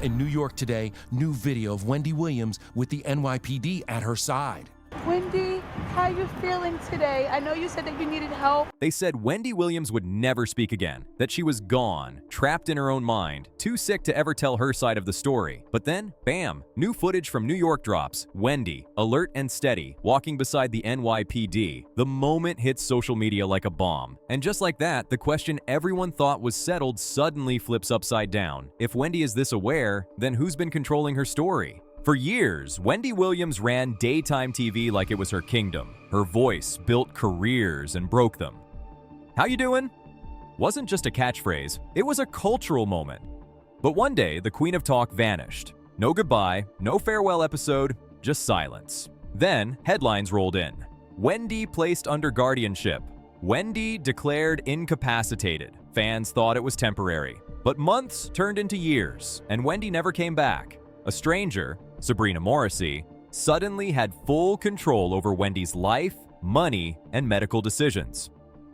In New York today, new video of Wendy Williams with the NYPD at her side. Wendy, how you feeling today? I know you said that you needed help. They said Wendy Williams would never speak again, that she was gone, trapped in her own mind, too sick to ever tell her side of the story. But then, bam, new footage from New York drops. Wendy, alert and steady, walking beside the NYPD. The moment hits social media like a bomb. And just like that, the question everyone thought was settled suddenly flips upside down. If Wendy is this aware, then who's been controlling her story? For years, Wendy Williams ran daytime TV like it was her kingdom. Her voice built careers and broke them. "How you doing?" wasn't just a catchphrase, it was a cultural moment. But one day, the Queen of Talk vanished. No goodbye, no farewell episode, just silence. Then, headlines rolled in. Wendy placed under guardianship. Wendy declared incapacitated. Fans thought it was temporary. But months turned into years, and Wendy never came back. A stranger, Sabrina Morrissey, suddenly had full control over Wendy's life, money, and medical decisions.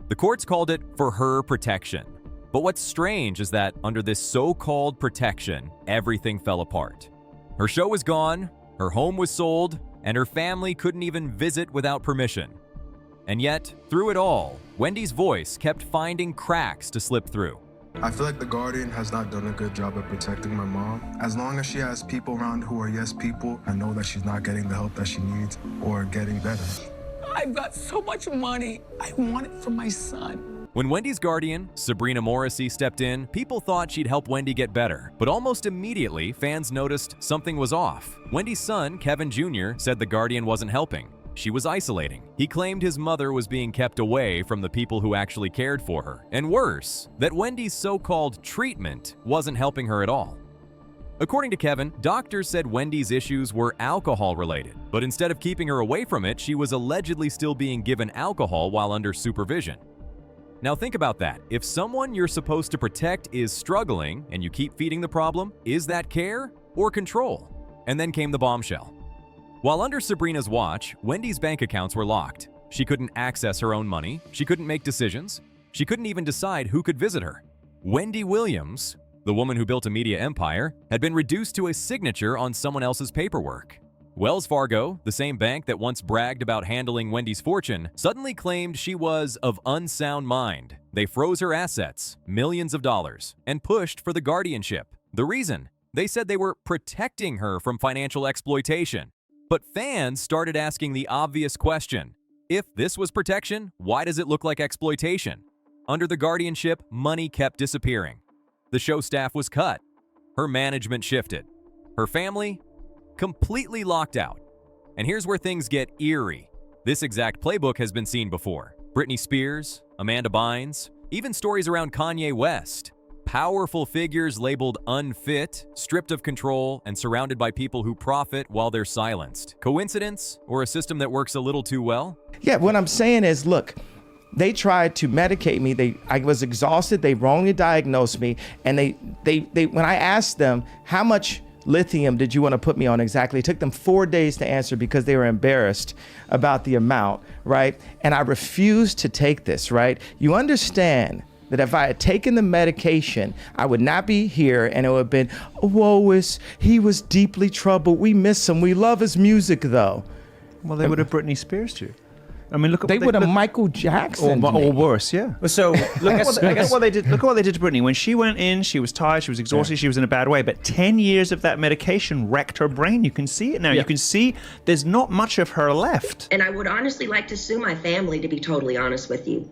The courts called it for her protection. But what's strange is that under this so-called protection, everything fell apart. Her show was gone, her home was sold, and her family couldn't even visit without permission. And yet, through it all, Wendy's voice kept finding cracks to slip through. I feel like the Guardian has not done a good job of protecting my mom. As long as she has people around who are yes people, I know that she's not getting the help that she needs or getting better. I've got so much money. I want it for my son. When Wendy's guardian, Sabrina Morrissey, stepped in, people thought she'd help Wendy get better. But almost immediately, fans noticed something was off. Wendy's son, Kevin Jr., said the Guardian wasn't helping. She was isolating. He claimed his mother was being kept away from the people who actually cared for her. And worse, that Wendy's so-called treatment wasn't helping her at all. According to Kevin, doctors said Wendy's issues were alcohol-related, but instead of keeping her away from it, she was allegedly still being given alcohol while under supervision. Now think about that. If someone you're supposed to protect is struggling and you keep feeding the problem, is that care or control? And then came the bombshell. While under Sabrina's watch, Wendy's bank accounts were locked. She couldn't access her own money, she couldn't make decisions, she couldn't even decide who could visit her. Wendy Williams, the woman who built a media empire, had been reduced to a signature on someone else's paperwork. Wells Fargo, the same bank that once bragged about handling Wendy's fortune, suddenly claimed she was of unsound mind. They froze her assets, millions of dollars, and pushed for the guardianship. The reason? They said they were protecting her from financial exploitation. But fans started asking the obvious question. If this was protection, why does it look like exploitation? Under the guardianship, money kept disappearing. The show staff was cut. Her management shifted. Her family? Completely locked out. And here's where things get eerie. This exact playbook has been seen before. Britney Spears, Amanda Bynes, even stories around Kanye West. Powerful figures labeled unfit, stripped of control, and surrounded by people who profit while they're silenced. Coincidence or a system that works a little too well? Yeah, what I'm saying is, look, they tried to medicate me. I was exhausted. They wrongly diagnosed me. And they when I asked them, how much lithium did you want to put me on exactly? It took them 4 days to answer because they were embarrassed about the amount, right? And I refused to take this, right? You understand that if I had taken the medication, I would not be here, and it would have been, he was deeply troubled. We miss him. We love his music, though. Well, they would have Britney Spears you. I mean, look at they would have Michael Jackson or worse, yeah. So look at what they did. Look at what they did to Britney. When she went in, she was tired, she was exhausted, she was in a bad way. But 10 years of that medication wrecked her brain. You can see it now. You can see there's not much of her left. And I would honestly like to sue my family, to be totally honest with you.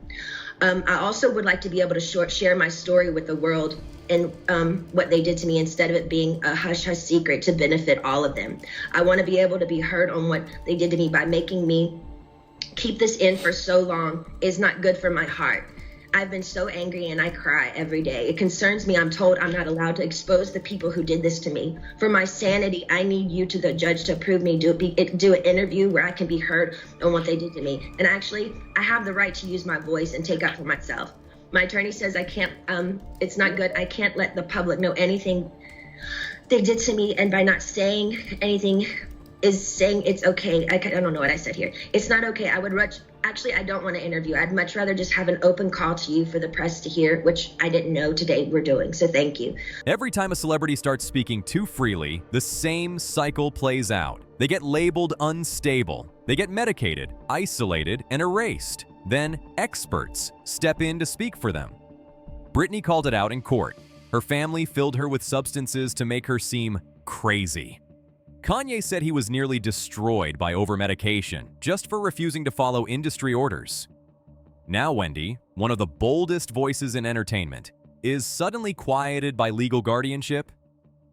I also would like to be able to share my story with the world and what they did to me, instead of it being a hush-hush secret to benefit all of them. I want to be able to be heard on what they did to me. By making me keep this in for so long is not good for my heart. I've been so angry and I cry every day. It concerns me. I'm told I'm not allowed to expose the people who did this to me. For my sanity, I need you, to the judge, to approve me, do an interview where I can be heard on what they did to me. And actually, I have the right to use my voice and take up for myself. My attorney says I can't, it's not good. I can't let the public know anything they did to me, and by not saying anything, is saying it's okay. I don't know what I said here. It's not okay. Actually, I don't want to interview. I'd much rather just have an open call to you for the press to hear, which I didn't know today we're doing. So thank you. Every time a celebrity starts speaking too freely, the same cycle plays out. They get labeled unstable. They get medicated, isolated, and erased. Then experts step in to speak for them. Britney called it out in court. Her family filled her with substances to make her seem crazy. Kanye said he was nearly destroyed by overmedication just for refusing to follow industry orders. Now Wendy, one of the boldest voices in entertainment, is suddenly quieted by legal guardianship.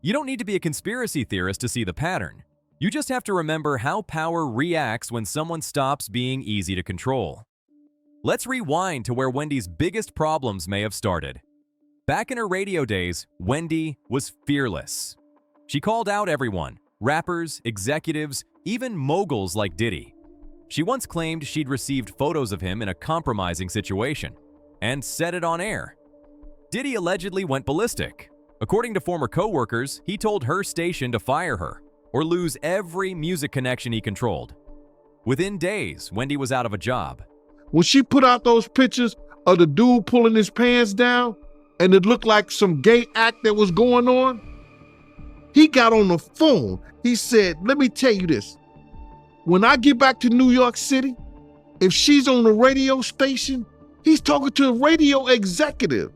You don't need to be a conspiracy theorist to see the pattern. You just have to remember how power reacts when someone stops being easy to control. Let's rewind to where Wendy's biggest problems may have started. Back in her radio days, Wendy was fearless. She called out everyone, rappers, executives, even moguls like Diddy. She once claimed she'd received photos of him in a compromising situation and said it on air. Diddy allegedly went ballistic. According to former co-workers, he told her station to fire her or lose every music connection he controlled. Within days, Wendy was out of a job. When she put out those pictures of the dude pulling his pants down and it looked like some gay act that was going on, he got on the phone. He said, let me tell you this. When I get back to New York City, if she's on the radio station, he's talking to a radio executive.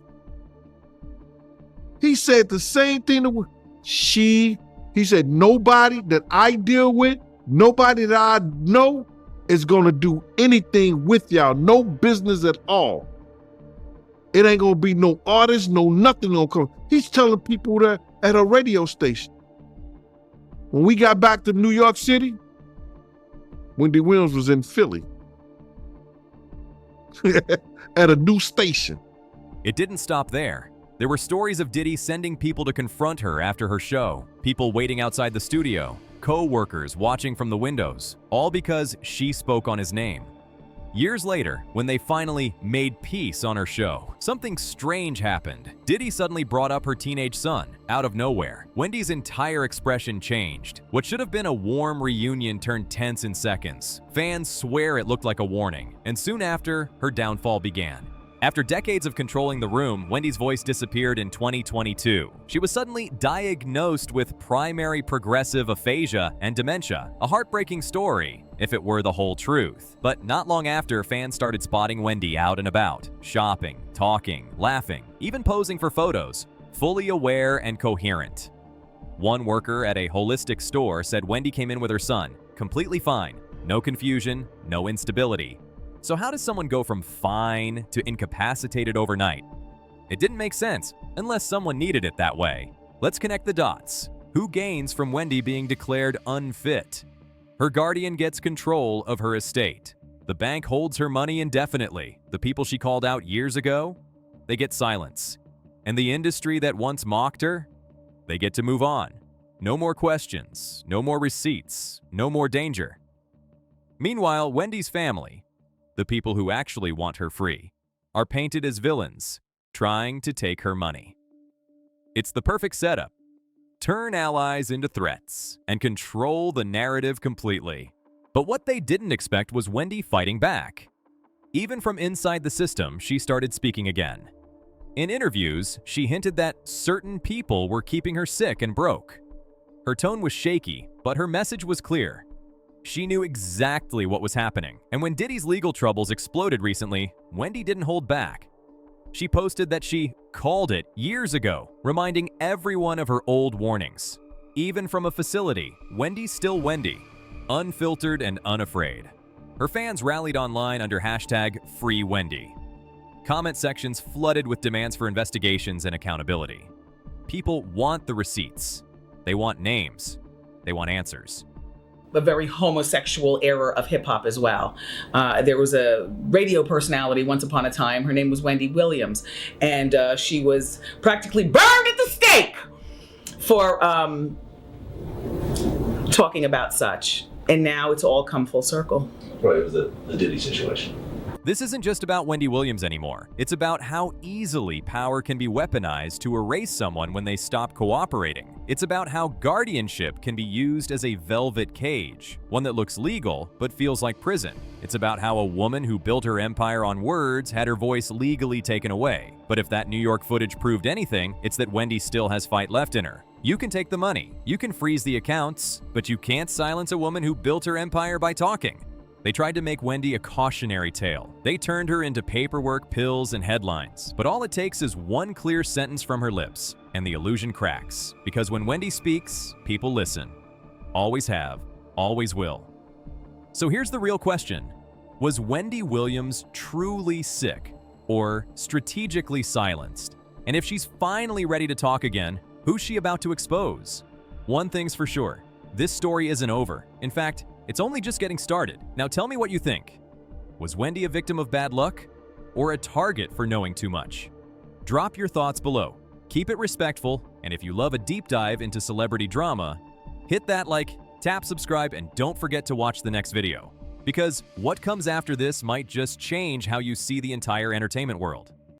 He said the same thing to he said, nobody that I deal with, nobody that I know is gonna do anything with y'all, no business at all. It ain't gonna be no artist, no nothing gonna come. He's telling people that at a radio station. When we got back to New York City, Wendy Williams was in Philly at a new station. It didn't stop there. There were stories of Diddy sending people to confront her after her show, people waiting outside the studio, co-workers watching from the windows, all because she spoke on his name. Years later, when they finally made peace on her show, something strange happened. Diddy suddenly brought up her teenage son, out of nowhere. Wendy's entire expression changed. What should have been a warm reunion turned tense in seconds. Fans swear it looked like a warning, and soon after, her downfall began. After decades of controlling the room, Wendy's voice disappeared in 2022. She was suddenly diagnosed with primary progressive aphasia and dementia, a heartbreaking story, if it were the whole truth. But not long after, fans started spotting Wendy out and about, shopping, talking, laughing, even posing for photos, fully aware and coherent. One worker at a holistic store said Wendy came in with her son, completely fine, no confusion, no instability. So how does someone go from fine to incapacitated overnight? It didn't make sense, unless someone needed it that way. Let's connect the dots. Who gains from Wendy being declared unfit? Her guardian gets control of her estate. The bank holds her money indefinitely. The people she called out years ago, they get silence. And the industry that once mocked her, they get to move on. No more questions, no more receipts, no more danger. Meanwhile, Wendy's family, the people who actually want her free, are painted as villains, trying to take her money. It's the perfect setup. Turn allies into threats and control the narrative completely. But what they didn't expect was Wendy fighting back. Even from inside the system, she started speaking again. In interviews, she hinted that certain people were keeping her sick and broke. Her tone was shaky, but her message was clear. She knew exactly what was happening, and when Diddy's legal troubles exploded recently, Wendy didn't hold back. She posted that she called it years ago, reminding everyone of her old warnings. Even from a facility, Wendy's still Wendy, unfiltered and unafraid. Her fans rallied online under #FreeWendy. Comment sections flooded with demands for investigations and accountability. People want the receipts. They want names. They want answers. A very homosexual era of hip hop as well. There was a radio personality once upon a time. Her name was Wendy Williams, and she was practically burned at the stake for talking about such. And now it's all come full circle. Right, it was the Diddy situation. This isn't just about Wendy Williams anymore. It's about how easily power can be weaponized to erase someone when they stop cooperating. It's about how guardianship can be used as a velvet cage, one that looks legal but feels like prison. It's about how a woman who built her empire on words had her voice legally taken away. But if that New York footage proved anything, it's that Wendy still has fight left in her. You can take the money, you can freeze the accounts, but you can't silence a woman who built her empire by talking. They tried to make Wendy a cautionary tale. They turned her into paperwork, pills, and headlines. But all it takes is one clear sentence from her lips, and the illusion cracks. Because when Wendy speaks, people listen. Always have, always will. So here's the real question. Was Wendy Williams truly sick or strategically silenced? And if she's finally ready to talk again, who's she about to expose? One thing's for sure, this story isn't over. In fact, it's only just getting started. Now tell me what you think. Was Wendy a victim of bad luck or a target for knowing too much? Drop your thoughts below. Keep it respectful, and if you love a deep dive into celebrity drama, hit that like, tap subscribe, and don't forget to watch the next video. Because what comes after this might just change how you see the entire entertainment world.